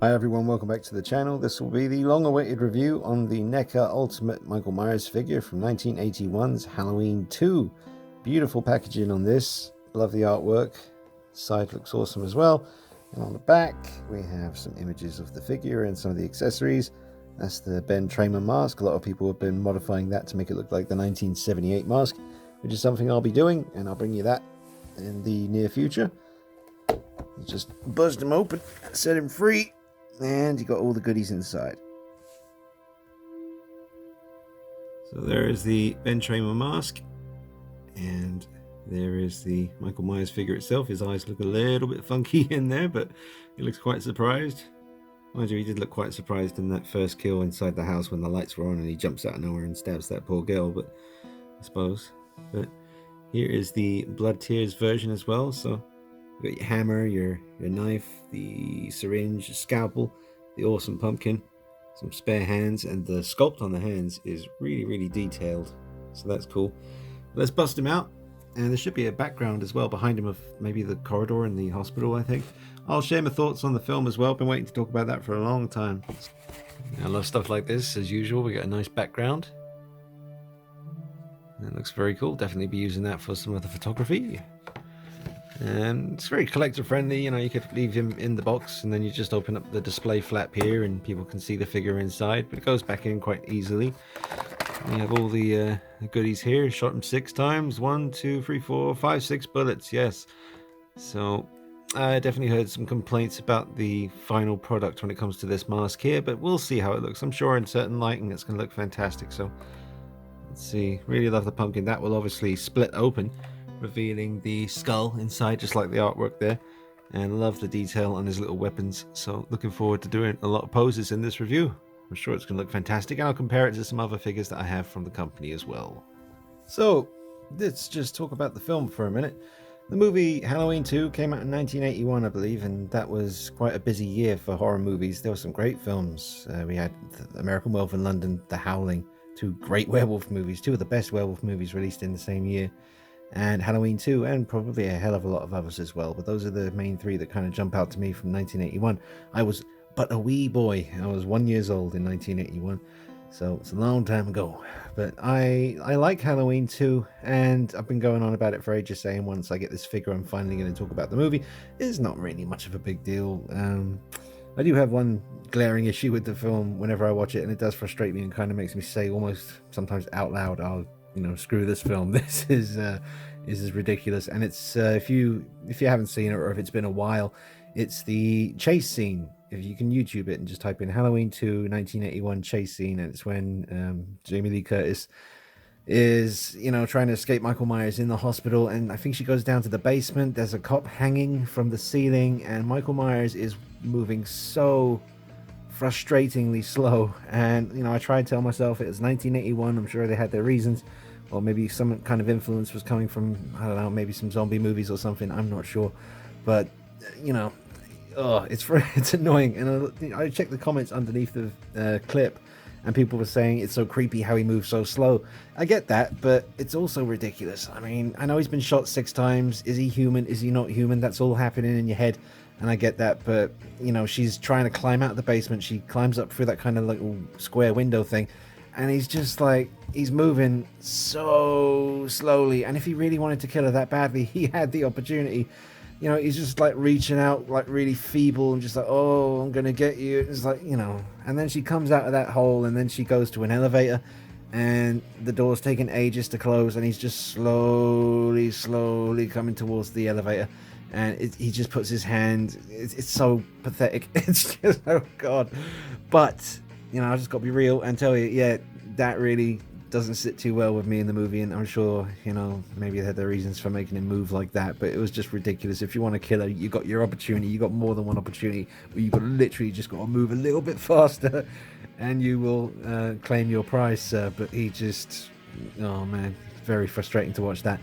Hi everyone, welcome back to the channel. This will be the long-awaited review on the Neca Ultimate Michael Myers figure from 1981's Halloween 2. Beautiful packaging on this. Love the artwork. Side looks awesome as well. And on the back, we have some images of the figure and some of the accessories. That's the Ben Tramer mask. A lot of people have been modifying that to make it look like the 1978 mask, which is something I'll be doing, and I'll bring you that in the near future. Just buzzed him open, set him free. And you got all the goodies inside. So there is the Ben Tramer mask, and there is the Michael Myers figure itself. His eyes look a little bit funky in there, but he looks quite surprised. Mind you, he did look quite surprised in that first kill inside the house when the lights were on and he jumps out of nowhere and stabs that poor girl, but I suppose. But here is the Blood Tears version as well. So you got your hammer, your knife, the syringe, your scalpel, the awesome pumpkin, some spare hands, and the sculpt on the hands is really detailed, so that's cool. Let's bust him out, and there should be a background as well behind him of maybe the corridor in the hospital, I think. I'll share my thoughts on the film as well. Been waiting to talk about that for a long time. I love stuff like this. As usual, we got a nice background. That looks very cool. Definitely be using that for some of the photography. And it's very collector friendly. You know, you could leave him in the box and then you just open up the display flap here and people can see the figure inside, but it goes back in quite easily. We have all the goodies here. Shot him 6 times. 1, 2, 3, 4, 5, 6 bullets. Yes. So I definitely heard some complaints about the final product when it comes to this mask here, but we'll see how it looks. I'm sure in certain lighting it's going to look fantastic. So let's see. Really love the pumpkin. That will obviously split open, revealing the skull inside, just like the artwork there, and love the detail on his little weapons. So looking forward to doing a lot of poses in this review. I'm sure it's going to look fantastic, and I'll compare it to some other figures that I have from the company as well. So let's just talk about the film for a minute. The movie Halloween 2 came out in 1981, I believe, and that was quite a busy year for horror movies. There were some great films. We had American Werewolf in London, The Howling, 2 great werewolf movies, 2 of the best werewolf movies released in the same year, and Halloween 2, and probably a hell of a lot of others as well. But those are the main 3 that kind of jump out to me from 1981. I was but a wee boy. I was 1 year old in 1981, so it's a long time ago. But I like Halloween 2, and I've been going on about it for ages, saying once I get this figure, I'm finally going to talk about the movie. It's not really much of a big deal. I do have one glaring issue with the film whenever I watch it, and it does frustrate me and kind of makes me say almost sometimes out loud, "Oh, you know, screw this film. This is ridiculous." And it's if you haven't seen it, or if it's been a while, it's the chase scene. If you can YouTube it and just type in Halloween 2 1981 chase scene, and it's when Jamie Lee Curtis is, you know, trying to escape Michael Myers in the hospital, and I think she goes down to the basement. There's a cop hanging from the ceiling, and Michael Myers is moving so frustratingly slow. And you know, I tried to tell myself it was 1981. I'm sure they had their reasons, or maybe some kind of influence was coming from, I don't know, maybe some zombie movies or something. I'm not sure, but you know, it's annoying. And I checked the comments underneath the clip, and people were saying it's so creepy how he moves so slow. I get that, but it's also ridiculous. I mean, I know he's been shot 6 times. Is he human? Is he not human? That's all happening in your head, and I get that. But you know, she's trying to climb out of the basement. She climbs up through that kind of little square window thing, and he's just like, he's moving so slowly. And if he really wanted to kill her that badly, he had the opportunity. You know, he's just like reaching out, like really feeble, and just like, "Oh, I'm gonna get you." It's like, you know, and then she comes out of that hole, and then she goes to an elevator, and the door's taking ages to close, and he's just slowly coming towards the elevator, and he just puts his hand. It's so pathetic. It's just, oh god. But you know, I just got to be real and tell you, yeah, that really doesn't sit too well with me in the movie, and I'm sure, you know, maybe they had their reasons for making him move like that, but it was just ridiculous. If you want to kill her, you got your opportunity. You got more than one opportunity where you got literally just got to move a little bit faster, and you will claim your prize. But he just, oh man, very frustrating to watch that.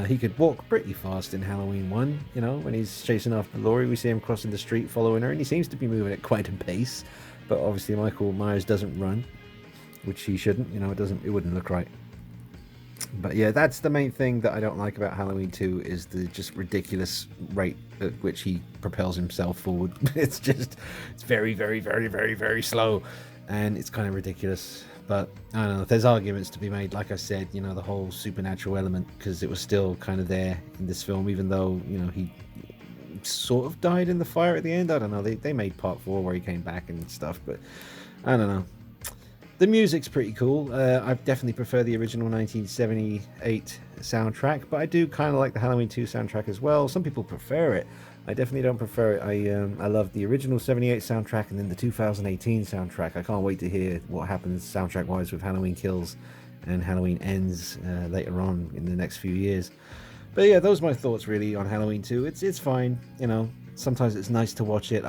He could walk pretty fast in Halloween 1, you know, when he's chasing after Laurie. We see him crossing the street following her, and he seems to be moving at quite a pace. But obviously Michael Myers doesn't run, which he shouldn't. You know, it wouldn't look right. But yeah, that's the main thing that I don't like about Halloween 2 is the just ridiculous rate at which he propels himself forward. It's very, very, very, very, very slow, and it's kind of ridiculous. But I don't know, there's arguments to be made. Like I said, the whole supernatural element, because it was still kind of there in this film, even though, he sort of died in the fire at the end. I don't know, they made part 4 where he came back and stuff, but I don't know. The music's pretty cool. I definitely prefer the original 1978 soundtrack, but I do kind of like the Halloween 2 soundtrack as well. Some people prefer it. I definitely don't prefer it. I love the original 78 soundtrack and then the 2018 soundtrack. I can't wait to hear what happens soundtrack-wise with Halloween Kills and Halloween Ends later on in the next few years. But yeah, those are my thoughts really on Halloween 2. It's fine. Sometimes it's nice to watch it.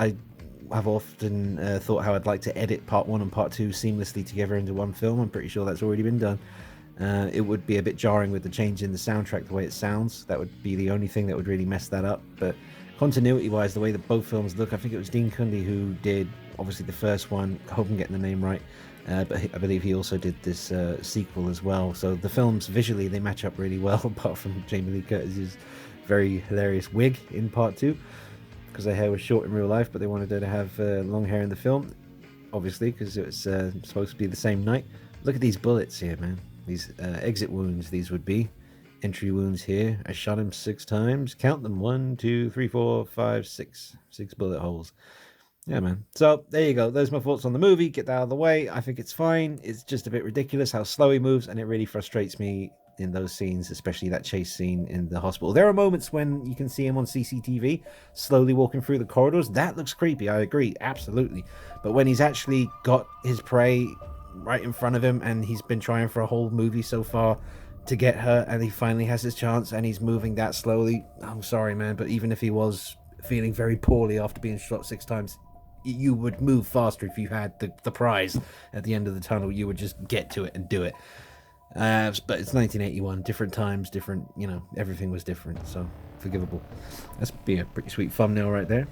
I've often thought how I'd like to edit part 1 and part 2 seamlessly together into one film. I'm pretty sure that's already been done. It would be a bit jarring with the change in the soundtrack, the way it sounds. That would be the only thing that would really mess that up. But continuity-wise, the way that both films look, I think it was Dean Cundey who did, obviously, the first one. I hope I'm getting the name right. But I believe he also did this sequel as well. So the films, visually, they match up really well, apart from Jamie Lee Curtis's very hilarious wig in part 2. Because her hair was short in real life, but they wanted her to have long hair in the film, obviously, because it was supposed to be the same night. Look at these bullets here, man. These exit wounds, these would be. Entry wounds here. I shot him 6 times. Count them. 1, 2, 3, 4, 5, 6. 6 bullet holes. Yeah, man. So, there you go. Those are my thoughts on the movie. Get that out of the way. I think it's fine. It's just a bit ridiculous how slow he moves, and it really frustrates me in those scenes, especially that chase scene in the hospital. There are moments when you can see him on CCTV slowly walking through the corridors. That looks creepy, I agree, absolutely. But when he's actually got his prey right in front of him and he's been trying for a whole movie so far to get her and he finally has his chance and he's moving that slowly, I'm sorry, man, but even if he was feeling very poorly after being shot 6 times, you would move faster if you had the prize at the end of the tunnel. You would just get to it and do it. But it's 1981, different times, different, everything was different, so forgivable. That's be a pretty sweet thumbnail right there.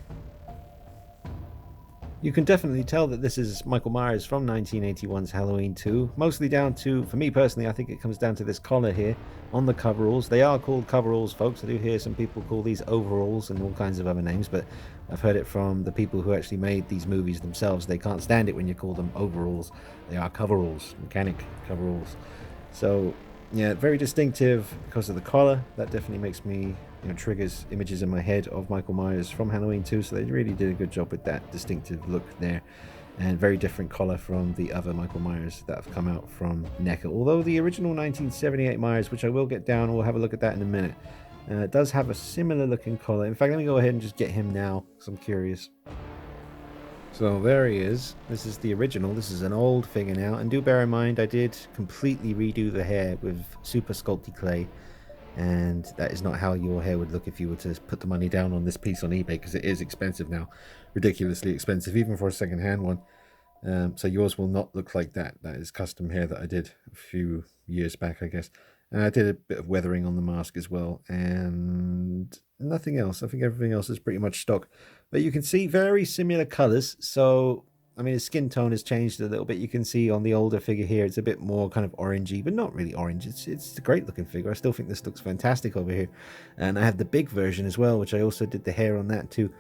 You can definitely tell that this is Michael Myers from 1981's Halloween 2, mostly down to, for me personally, I think it comes down to this collar here on the coveralls. They are called coveralls, folks. I do hear some people call these overalls and all kinds of other names, but I've heard it from the people who actually made these movies themselves. They can't stand it when you call them overalls. They are coveralls, mechanic coveralls. So, yeah, very distinctive because of the collar. That definitely makes me, triggers images in my head of Michael Myers from Halloween 2. So they really did a good job with that distinctive look there. And very different collar from the other Michael Myers that have come out from Neca. Although the original 1978 Myers, which I will get down, we'll have a look at that in a minute, does have a similar looking collar. In fact, let me go ahead and just get him now because I'm curious. So there he is. This is the original. This is an old figure now. And do bear in mind, I did completely redo the hair with super sculpty clay. And that is not how your hair would look if you were to put the money down on this piece on eBay, because it is expensive now. Ridiculously expensive, even for a second-hand one. So yours will not look like that. That is custom hair that I did a few years back, I guess. And I did a bit of weathering on the mask as well. And nothing else. I think everything else is pretty much stock. But you can see very similar colors. So, I mean, his skin tone has changed a little bit. You can see on the older figure here, it's a bit more kind of orangey, but not really orange. It's a great looking figure. I still think this looks fantastic over here. And I have the big version as well, which I also did the hair on that too.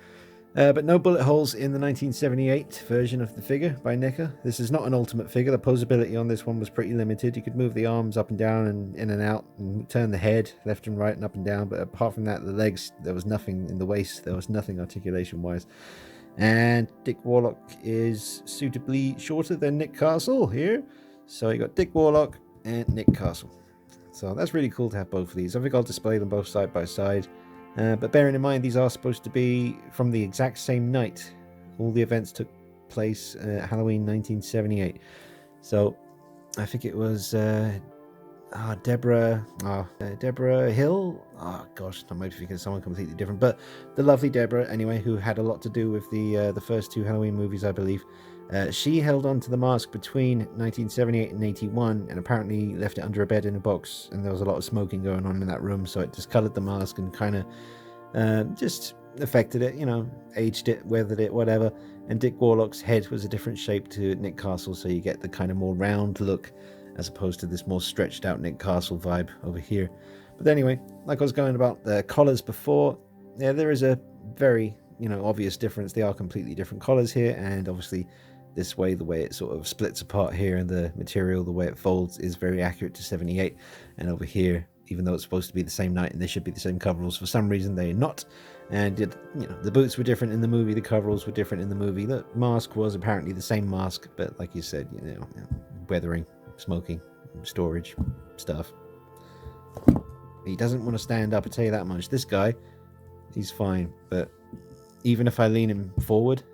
But no bullet holes in the 1978 version of the figure by Neca. This is not an ultimate figure. The posability on this one was pretty limited. You could move the arms up and down and in and out and turn the head left and right and up and down. But apart from that, the legs, there was nothing in the waist. There was nothing articulation-wise. And Dick Warlock is suitably shorter than Nick Castle here. So you got Dick Warlock and Nick Castle. So that's really cool to have both of these. I think I'll display them both side by side. But bearing in mind, these are supposed to be from the exact same night. All the events took place Halloween 1978. So I think it was Deborah Hill. Oh gosh, I might be thinking of someone completely different. But the lovely Deborah, anyway, who had a lot to do with the first 2 Halloween movies, I believe. She held on to the mask between 1978 and 81 and apparently left it under a bed in a box, and there was a lot of smoking going on in that room, so it discolored the mask and kind of just affected it, aged it, weathered it, whatever. And Dick Warlock's head was a different shape to Nick Castle, so you get the kind of more round look as opposed to this more stretched out Nick Castle vibe over here. But anyway, like I was going about the collars before, yeah, there is a very, obvious difference. They are completely different collars here, and obviously this way, the way it sort of splits apart here and the material, the way it folds is very accurate to 78. And over here, even though it's supposed to be the same knight and they should be the same coveralls, for some reason they're not. And the boots were different in the movie, the coveralls were different in the movie, the mask was apparently the same mask, but like you said, weathering, smoking, storage stuff. He doesn't want to stand up, I tell you that much. This guy, he's fine, but even if I lean him forward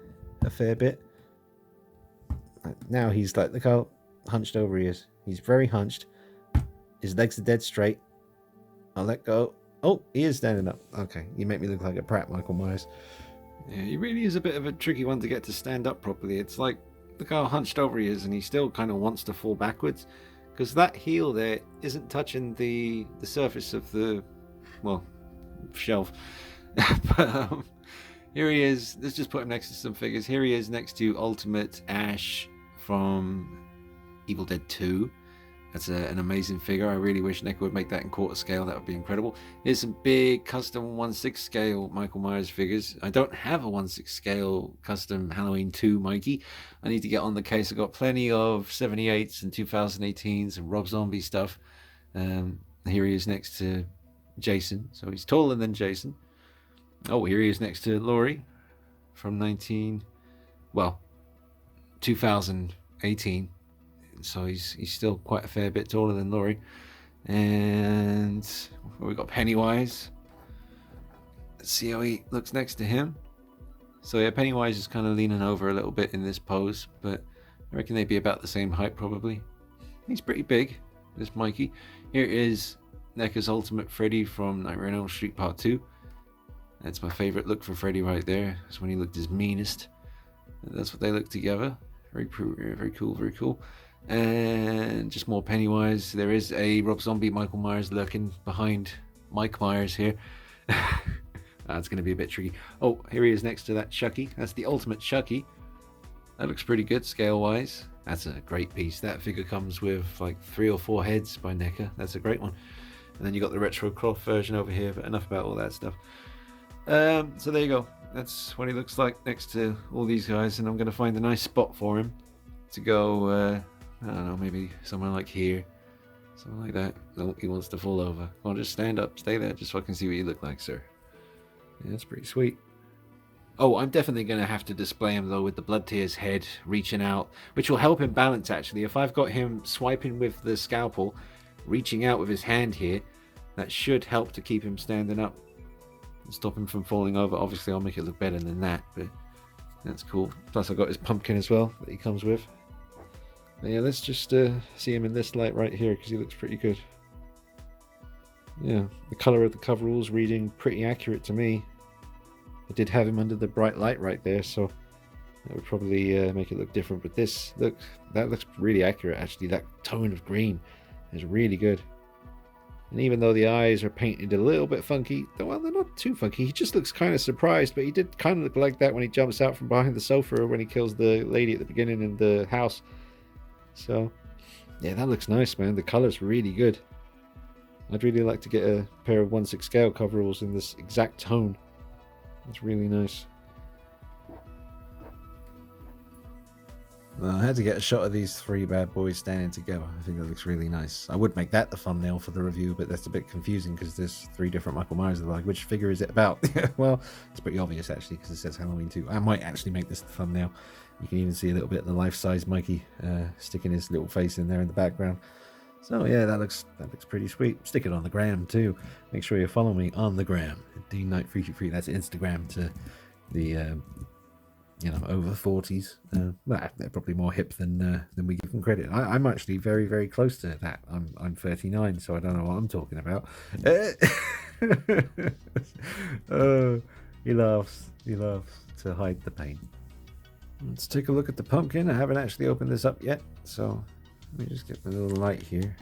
a fair bit, now he's like, look how hunched over he is. He's very hunched. His legs are dead straight. I'll let go. Oh, he is standing up. Okay, you make me look like a prat, Michael Myers. Yeah, he really is a bit of a tricky one to get to stand up properly. It's like, look how hunched over he is, and he still kind of wants to fall backwards, because that heel there isn't touching the surface of the, well, shelf. But here he is. Let's just put him next to some figures. Here he is next to Ultimate Ash from Evil Dead 2. That's an amazing figure. I really wish Neca would make that in quarter scale. That would be incredible. Here's some big custom 1/6 scale Michael Myers figures. I don't have a 1/6 scale custom Halloween 2 Mikey. I need to get on the case. I've got plenty of 78s and 2018s and Rob Zombie stuff. Here he is next to Jason. So he's taller than Jason. Oh, here he is next to Laurie from 2018. So he's still quite a fair bit taller than Laurie. And we've got Pennywise. Let's see how he looks next to him. So yeah, Pennywise is kind of leaning over a little bit in this pose, but I reckon they'd be about the same height probably. He's pretty big, this Mikey. Here is Neca's Ultimate Freddy from Nightmare on Elm Street Part 2. That's my favorite look for Freddy right there. That's when he looked his meanest. That's what they look together. Very cool, very cool. And just more Pennywise. There is a Rob Zombie Michael Myers lurking behind Mike Myers here. That's going to be a bit tricky. Oh, here he is next to that Chucky. That's the Ultimate Chucky. That looks pretty good scale wise. That's a great piece. That figure comes with like 3 or 4 heads by Neca. That's a great one. And then you got the retro cloth version over here, but enough about all that stuff. So there you go. That's what he looks like next to all these guys, and I'm going to find a nice spot for him to go, I don't know, maybe somewhere like here, something like that. No, he wants to fall over. I'll just stand up, stay there, just so I can see what you look like, sir. Yeah, that's pretty sweet. Oh, I'm definitely going to have to display him, though, with the Blood Tears head reaching out, which will help him balance, actually. If I've got him swiping with the scalpel, reaching out with his hand here, that should help to keep him standing up. Stop him from falling over. Obviously I'll make it look better than that, but that's cool. Plus I got his pumpkin as well that he comes with. But yeah, let's just see him in this light right here, because he looks pretty good. Yeah, the colour of the coveralls reading pretty accurate to me. I did have him under the bright light right there, so that would probably make it look different. But this, look, that looks really accurate actually. That tone of green is really good. And even though the eyes are painted a little bit funky, well, they're not too funky. He just looks kind of surprised, but he did kind of look like that when he jumps out from behind the sofa, or when he kills the lady at the beginning in the house. So, yeah, that looks nice, man. The color's really good. I'd really like to get a pair of 1/6 scale coveralls in this exact tone. It's really nice. Well, I had to get a shot of these 3 bad boys standing together. I think that looks really nice. I would make that the thumbnail for the review, but that's a bit confusing because there's 3 different Michael Myers. Like, which figure is it about? Well, it's pretty obvious actually, because it says Halloween 2. I might actually make this the thumbnail. You can even see a little bit of the life-size Mikey sticking his little face in there in the background. So yeah, that looks pretty sweet. Stick it on the gram too. Make sure you follow me on the gram. DKnight333. That's Instagram to the over 40s. They're probably more hip than we give them credit. I'm actually very, very close to that. I'm 39, so I don't know what I'm talking about. He laughs to hide the pain. Let's take a look at the pumpkin. I haven't actually opened this up yet, so let me just get the little light here.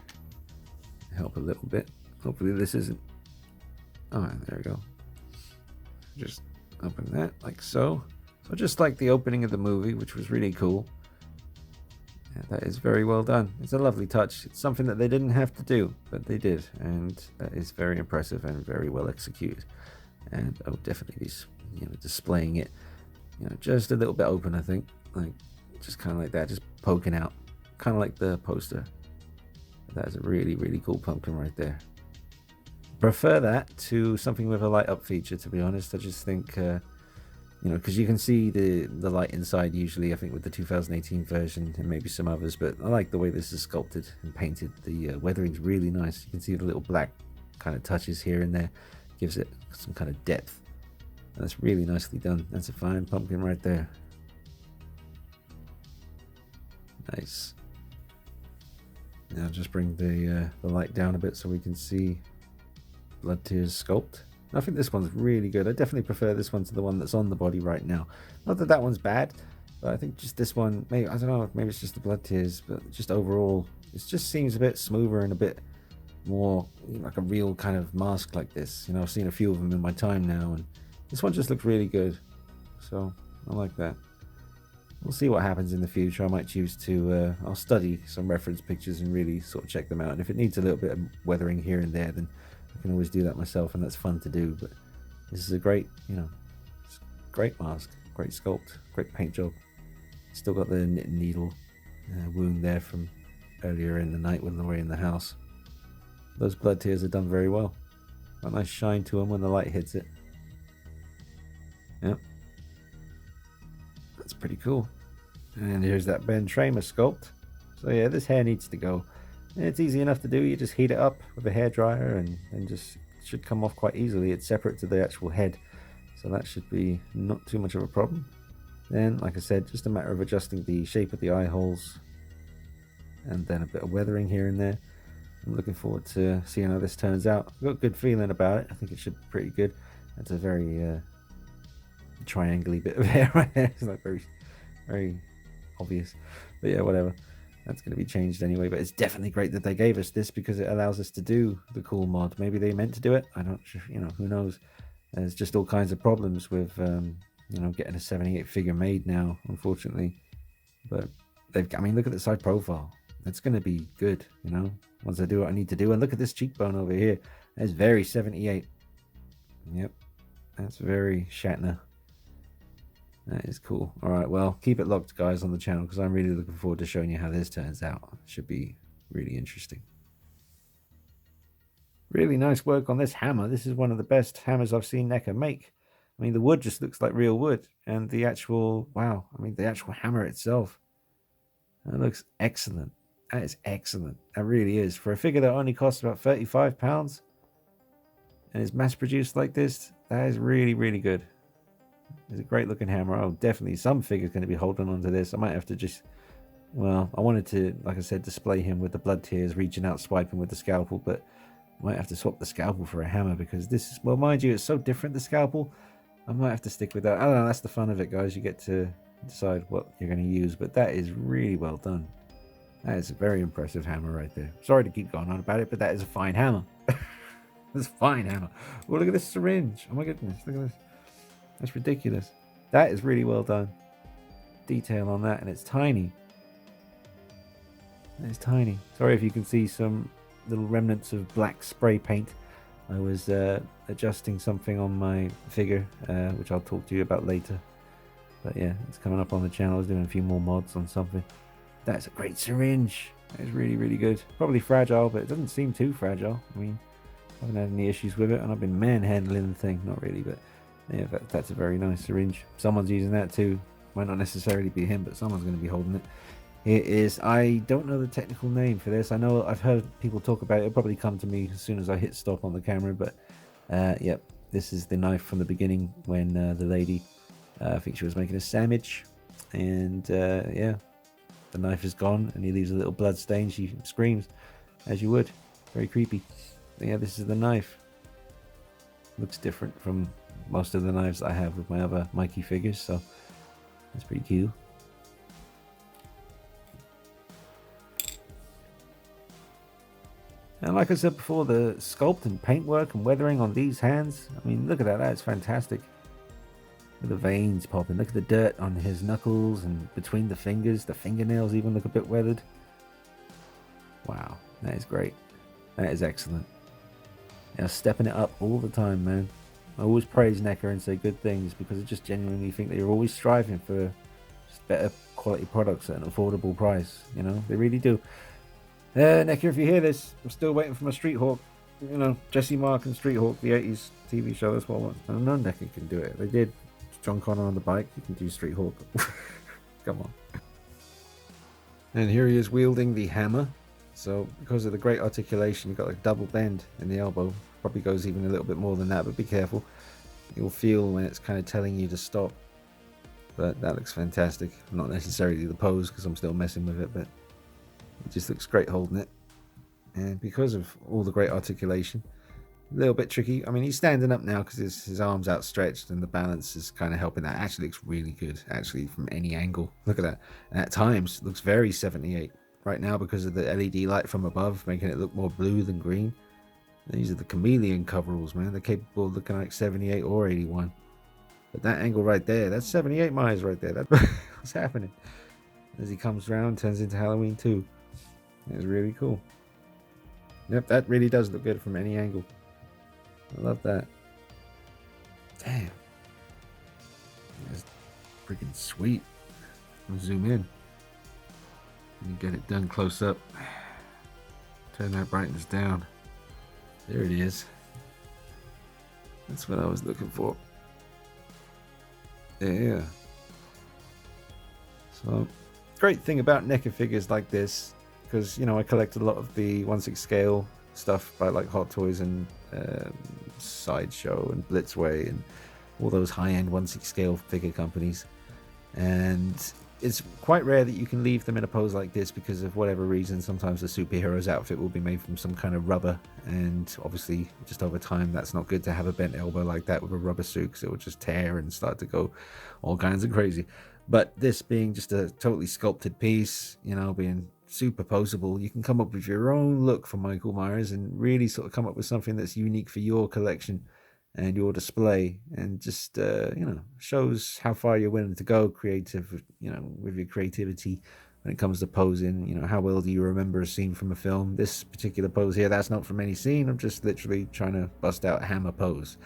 Help a little bit. Hopefully this isn't... Oh, there we go. Just open that like so. So just like the opening of the movie, which was really cool. Yeah, that is very well done. It's a lovely touch. It's something that they didn't have to do, but they did, and that is very impressive and very well executed. And I would definitely be, displaying it, just a little bit open. I think, like, just kind of like that, just poking out, kind of like the poster. That is a really, really cool pumpkin right there. Prefer that to something with a light up feature, to be honest. I just think, because you can see the light inside usually, I think, with the 2018 version and maybe some others, but I like the way this is sculpted and painted. The weathering's really nice. You can see the little black kind of touches here and there, gives it some kind of depth. And that's really nicely done. That's a fine pumpkin right there. Nice. Now just bring the light down a bit so we can see Blood Tears sculpt. I think this one's really good. I definitely prefer this one to the one that's on the body right now. Not that that one's bad, but I think just this one, maybe, I don't know, maybe it's just the Blood Tears, but just overall, it just seems a bit smoother and a bit more like a real kind of mask like this. I've seen a few of them in my time now, and this one just looks really good. So I like that. We'll see what happens in the future. I might choose to, I'll study some reference pictures and really sort of check them out. And if it needs a little bit of weathering here and there, then I can always do that myself, and that's fun to do. But this is a great, great mask, great sculpt, great paint job. Still got the knit needle wound there from earlier in the night when they were in the house. Those blood tears are done very well. Got a nice shine to them when the light hits it. Yep. That's pretty cool. And here's that Ben Tramer sculpt. So yeah, this hair needs to go. And it's easy enough to do. You just heat it up with a hairdryer and just should come off quite easily. It's separate to the actual head, so that should be not too much of a problem. Then, like I said, just a matter of adjusting the shape of the eye holes and then a bit of weathering here and there. I'm looking forward to seeing how this turns out. I've got a good feeling about it. I think it should be pretty good. That's a very triangle-y bit of hair right there. It's like very, very obvious. But yeah, whatever. That's going to be changed anyway. But it's definitely great that they gave us this because it allows us to do the cool mod. Maybe they meant to do it. I don't, who knows. There's just all kinds of problems with, getting a 78 figure made now, unfortunately. But look at the side profile. It's going to be good, once I do what I need to do. And look at this cheekbone over here. That's very 78. Yep. That's very Shatner. That is cool. All right, well, keep it locked, guys, on the channel because I'm really looking forward to showing you how this turns out. It should be really interesting. Really nice work on this hammer. This is one of the best hammers I've seen Neca make. I mean, the wood just looks like real wood. And the actual, the actual hammer itself, that looks excellent. That is excellent. That really is. For a figure that only costs about £35 and is mass produced like this, that is really, really good. It's a great looking hammer. Oh, definitely some figure's going to be holding on to this. I might have to just, I wanted to, like I said, display him with the blood tears, reaching out, swiping with the scalpel, but I might have to swap the scalpel for a hammer because this is, well, mind you, it's so different, the scalpel. I might have to stick with that. I don't know, that's the fun of it, guys. You get to decide what you're going to use, but that is really well done. That is a very impressive hammer right there. Sorry to keep going on about it, but that is a fine hammer. That's a fine hammer. Oh, look at this syringe. Oh my goodness, look at this. That's ridiculous. That is really well done. Detail on that, and it's tiny. It's tiny. Sorry if you can see some little remnants of black spray paint. I was adjusting something on my figure, which I'll talk to you about later. But yeah, it's coming up on the channel. I was doing a few more mods on something. That's a great syringe. That is really, really good. Probably fragile, but it doesn't seem too fragile. I mean, I haven't had any issues with it, and I've been manhandling the thing. Not really, but yeah, that's a very nice syringe. Someone's using that too. Might not necessarily be him, but someone's going to be holding it. It is, I don't know the technical name for this. I know I've heard people talk about it. It'll probably come to me as soon as I hit stop on the camera, but yep, this is the knife from the beginning when the lady, I think she was making a sandwich, and yeah, the knife is gone and he leaves a little blood stain. She screams, as you would. Very creepy. But yeah, this is the knife. Looks different from most of the knives I have with my other Mikey figures, so that's pretty cool. And like I said before, the sculpt and paintwork and weathering on these hands, I mean, look at that. That's fantastic. Look at the veins popping. Look at the dirt on his knuckles and between the fingers. The fingernails even look a bit weathered. Wow, that is great. That is excellent. Yeah, stepping it up all the time, man. I always praise Neca and say good things because I just genuinely think that you're always striving for just better quality products at an affordable price. You know, they really do. Neca, if you hear this, I'm still waiting for my Street Hawk. You know, Jesse Mark and Street Hawk, the 80s TV show. That's what I want. I know Neca can do it. They did John Connor on the bike. You can do Street Hawk. Come on. And here he is wielding the hammer. So because of the great articulation, you've got a double bend in the elbow. Probably goes even a little bit more than that, but be careful. You'll feel when it's kind of telling you to stop. But that looks fantastic. Not necessarily the pose because I'm still messing with it, but it just looks great holding it. And because of all the great articulation, a little bit tricky. I mean, he's standing up now because his arms outstretched and the balance is kind of helping that. Actually looks really good, actually, from any angle. Look at that. And at times, looks very 78. Right now, because of the LED light from above, making it look more blue than green. These are the chameleon coveralls, man. They're capable of looking like 78 or 81. But that angle right there, that's 78 miles right there. That's what's happening. As he comes around, turns into Halloween 2. It's really cool. Yep, that really does look good from any angle. I love that. Damn. That's freaking sweet. I'll zoom in. And get it done close up. Turn that brightness down. There it is. That's what I was looking for. Yeah. So, great thing about Neca figures like this, because, you know, I collected a lot of the 1/6 scale stuff by like Hot Toys and Sideshow and Blitzway and all those high-end 1/6 scale figure companies. And it's quite rare that you can leave them in a pose like this because of whatever reason. Sometimes the superhero's outfit will be made from some kind of rubber, and obviously just over time that's not good to have a bent elbow like that with a rubber suit because it will just tear and start to go all kinds of crazy. But this being just a totally sculpted piece, you know, being super posable, you can come up with your own look for Michael Myers and really sort of come up with something that's unique for your collection and your display, and just you know, shows how far you're willing to go creative, you know, with your creativity when it comes to posing. You know, how well do you remember a scene from a film? This particular pose here, that's not from any scene. I'm just literally trying to bust out a hammer pose.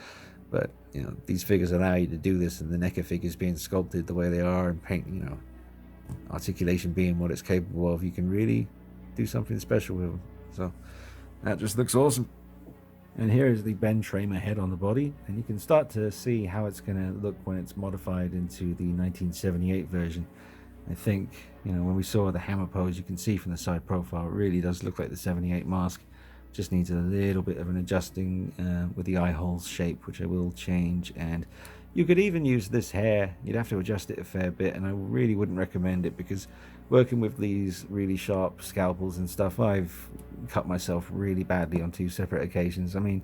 But you know, these figures allow you to do this, and the Neca figures being sculpted the way they are and paint, you know, articulation being what it's capable of, you can really do something special with them. So that just looks awesome. And here is the Ben Tramer head on the body, and you can start to see how it's going to look when it's modified into the 1978 version. I think, you know, when we saw the hammer pose, you can see from the side profile, it really does look like the 78 mask. Just needs a little bit of an adjusting with the eye holes shape, which I will change. And you could even use this hair. You'd have to adjust it a fair bit, and I really wouldn't recommend it because working with these really sharp scalpels and stuff, I've cut myself really badly on 2 separate occasions. I mean,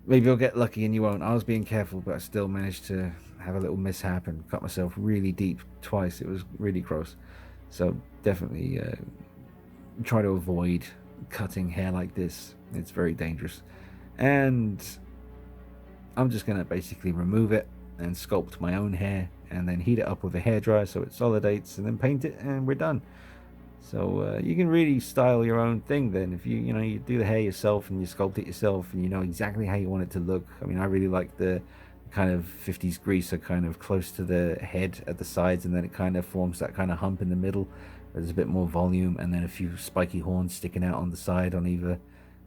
maybe you'll get lucky and you won't. I was being careful, but I still managed to have a little mishap and cut myself really deep twice. It was really gross. So definitely try to avoid cutting hair like this. It's very dangerous. And I'm just going to basically remove it and sculpt my own hair and then heat it up with a hairdryer so it solidates, and then paint it, and we're done. So you can really style your own thing then. If you know, you do the hair yourself and you sculpt it yourself and you know exactly how you want it to look. I mean, I really like the kind of 50s greaser kind of close to the head at the sides, and then it kind of forms that kind of hump in the middle. There's a bit more volume, and then a few spiky horns sticking out on the side, on either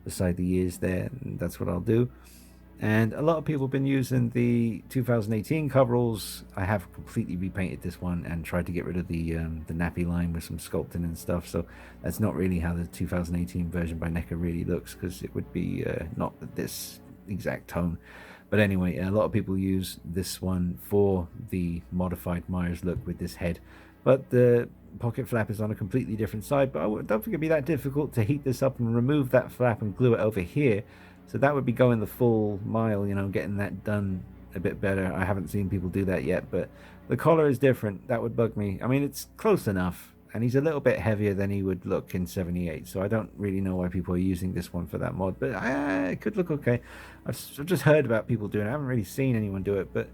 beside the ears there. And that's what I'll do. And a lot of people have been using the 2018 coveralls. I have completely repainted this one and tried to get rid of the nappy line with some sculpting and stuff. So that's not really how the 2018 version by Neca really looks, because it would be not this exact tone. But anyway, a lot of people use this one for the modified Myers look with this head. But the pocket flap is on a completely different side. But I don't think it'd be that difficult to heat this up and remove that flap and glue it over here. So that would be going the full mile, you know, getting that done a bit better. I haven't seen people do that yet, but the collar is different. That would bug me. I mean, it's close enough, and he's a little bit heavier than he would look in 78, so I don't really know why people are using this one for that mod, but it could look okay. I've just heard about people doing it. I haven't really seen anyone do it, but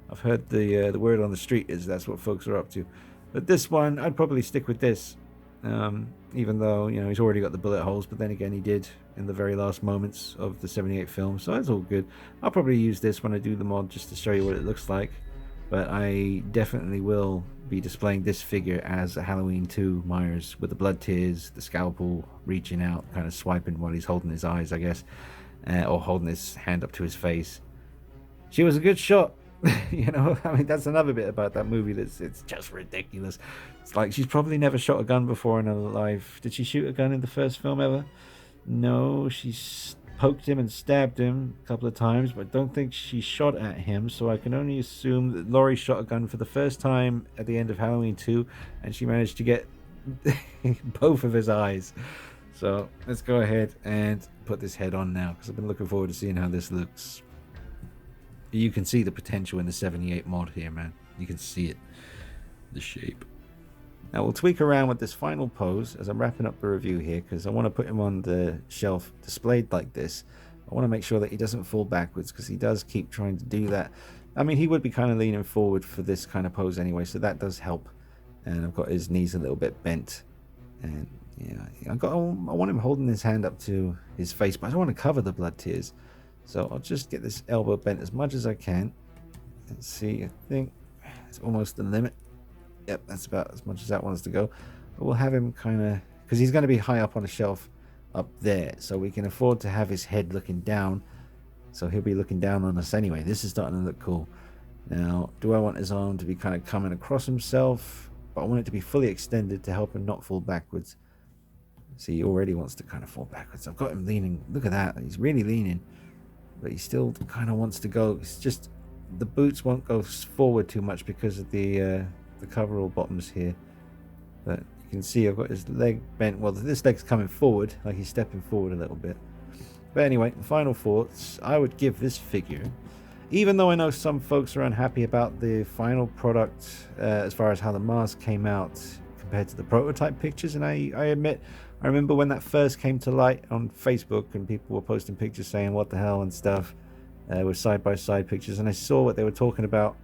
I've heard the word on the street is that's what folks are up to. But this one, I'd probably stick with this. Even though, you know, he's already got the bullet holes, but then again, he did in the very last moments of the 78 film, so that's all good. I'll probably use this when I do the mod just to show you what it looks like, but I definitely will be displaying this figure as a Halloween 2 Myers with the blood tears, the scalpel reaching out, kind of swiping while he's holding his eyes, I guess, or holding his hand up to his face. She was a good shot. You know, I mean, that's another bit about that movie that's it's just ridiculous. It's like she's probably never shot a gun before in her life. Did she shoot a gun in the first film ever? No, she poked him and stabbed him a couple of times, but I don't think she shot at him, so I can only assume that Laurie shot a gun for the first time at the end of Halloween 2, and she managed to get both of his eyes. So let's go ahead and put this head on now, because I've been looking forward to seeing how this looks. You can see the potential in the 78 mod here, man. You can see it. The shape. Now we'll tweak around with this final pose as I'm wrapping up the review here, because I want to put him on the shelf displayed like this. I want to make sure that he doesn't fall backwards, because he does keep trying to do that. I mean, he would be kind of leaning forward for this kind of pose anyway, so that does help. And I've got his knees a little bit bent. And yeah, I want him holding his hand up to his face, but I don't want to cover the blood tears. So I'll just get this elbow bent as much as I can. Let's see, I think it's almost the limit. Yep, that's about as much as that wants to go. But we'll have him kind of, because he's going to be high up on a shelf up there. So we can afford to have his head looking down. So he'll be looking down on us anyway. This is starting to look cool. Now, do I want his arm to be kind of coming across himself? But I want it to be fully extended to help him not fall backwards. See, he already wants to kind of fall backwards. I've got him leaning. Look at that. He's really leaning. But he still kind of wants to go. It's just the boots won't go forward too much because of the coverall bottoms here. But you can see I've got his leg bent. Well, this leg's coming forward, like he's stepping forward a little bit. But anyway, final thoughts. I would give this figure, even though I know some folks are unhappy about the final product as far as how the mask came out compared to the prototype pictures, and I admit, I remember when that first came to light on Facebook and people were posting pictures saying what the hell and stuff with side-by-side pictures, and I saw what they were talking about.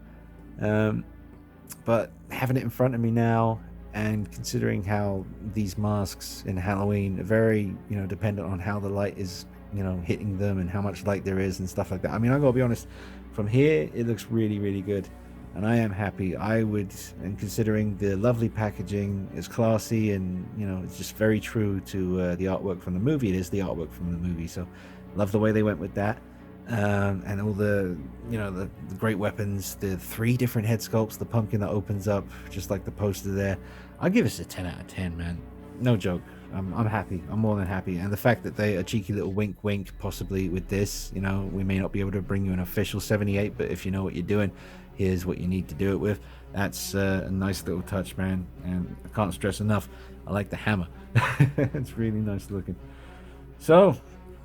But having it in front of me now, and considering how these masks in Halloween are very, you know, dependent on how the light is, you know, hitting them and how much light there is and stuff like that. I mean, I gotta be honest, from here it looks really, really good. And I am happy. I would, and considering the lovely packaging is classy, and you know, it's just very true to the artwork from the movie. It is the artwork from the movie, so love the way they went with that. And all the, you know, the great weapons, the 3 different head sculpts, the pumpkin that opens up just like the poster there. I'll give this a 10 out of 10, man. No joke. I'm happy. I'm more than happy. And the fact that they a cheeky little wink wink possibly with this, you know, we may not be able to bring you an official 78, but if you know what you're doing, here's what you need to do it with. That's a nice little touch, man. And I can't stress enough, I like the hammer. It's really nice looking. So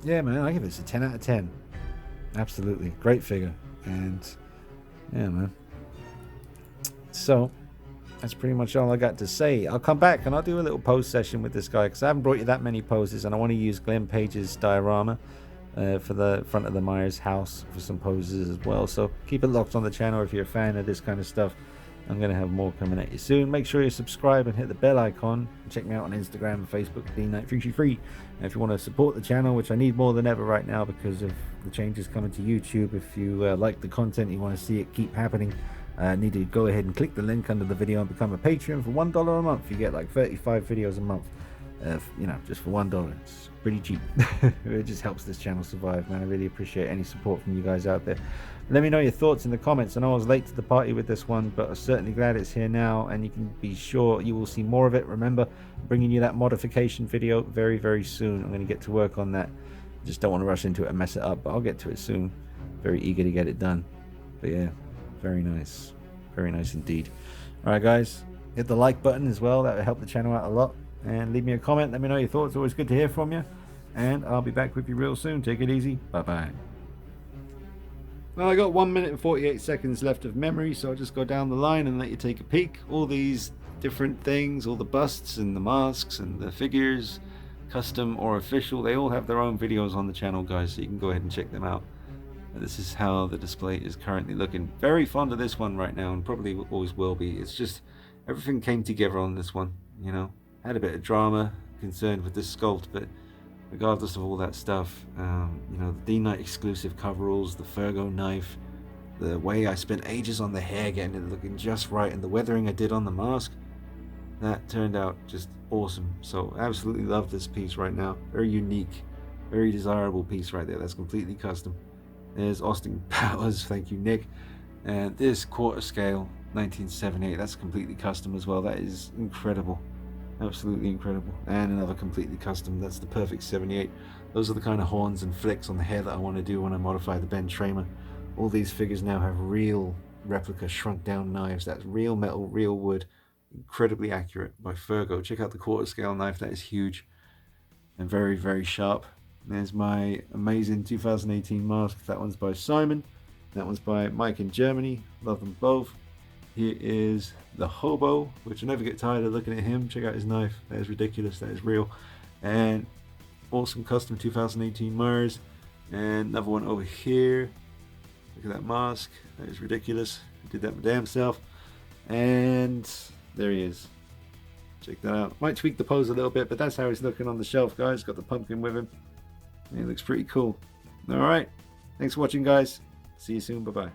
yeah, man, I give this a 10 out of 10. Absolutely great figure. And yeah, man, so that's pretty much all I got to say. I'll come back and I'll do a little pose session with this guy, because I haven't brought you that many poses, and I want to use Glenn Page's diorama for the front of the Myers house for some poses as well. So keep it locked on the channel if you're a fan of this kind of stuff. I'm going to have more coming at you soon. Make sure you subscribe and hit the bell icon. Check me out on Instagram and Facebook, DKnight333. And if you want to support the channel, which I need more than ever right now because of the changes coming to YouTube, if you like the content, you want to see it keep happening, need to go ahead and click the link under the video and become a Patreon for $1 a month. You get like 35 videos a month, you know, just for $1. It's pretty cheap. It just helps this channel survive, man. I really appreciate any support from you guys out there. Let me know your thoughts in the comments. I know I was late to the party with this one, but I'm certainly glad it's here now, and you can be sure you will see more of it. Remember, bringing you that modification video very, very soon. I'm going to get to work on that. Just don't want to rush into it and mess it up, but I'll get to it soon. Very eager to get it done. But yeah, very nice indeed. All right, guys, hit the like button as well. That will help the channel out a lot. And leave me a comment. Let me know your thoughts. Always good to hear from you. And I'll be back with you real soon. Take it easy. Bye-bye. Well, I got 1 minute and 48 seconds left of memory, so I'll just go down the line and let you take a peek. All these different things, all the busts and the masks and the figures, custom or official, they all have their own videos on the channel, guys, so you can go ahead and check them out. This is how the display is currently looking. Very fond of this one right now, and probably always will be. It's just everything came together on this one, you know. Had a bit of drama concerned with this sculpt, but regardless of all that stuff, you know, the D-Night exclusive coveralls, the Fergo knife, the way I spent ages on the hair getting it looking just right, and the weathering I did on the mask, that turned out just awesome. So absolutely love this piece right now. Very unique, very desirable piece right there. That's completely custom. There's Austin Powers, thank you Nick. And this quarter scale 1978, that's completely custom as well. That is incredible, absolutely incredible. And another completely custom, that's the perfect 78. Those are the kind of horns and flicks on the hair that I want to do when I modify the Ben Tramer. All these figures now have real replica shrunk down knives. That's real metal, real wood, incredibly accurate by Fergo. Check out the quarter scale knife, that is huge and very, very sharp. There's my amazing 2018 mask. That one's by Simon. That one's by Mike in Germany. Love them both. Here is the Hobo, which I never get tired of looking at him. Check out his knife. That is ridiculous. That is real. And awesome custom 2018 Mars. And another one over here. Look at that mask. That is ridiculous. I did that my damn self. And there he is. Check that out. Might tweak the pose a little bit, but that's how he's looking on the shelf, guys. Got the pumpkin with him. He looks pretty cool. Alright. Thanks for watching, guys. See you soon. Bye-bye.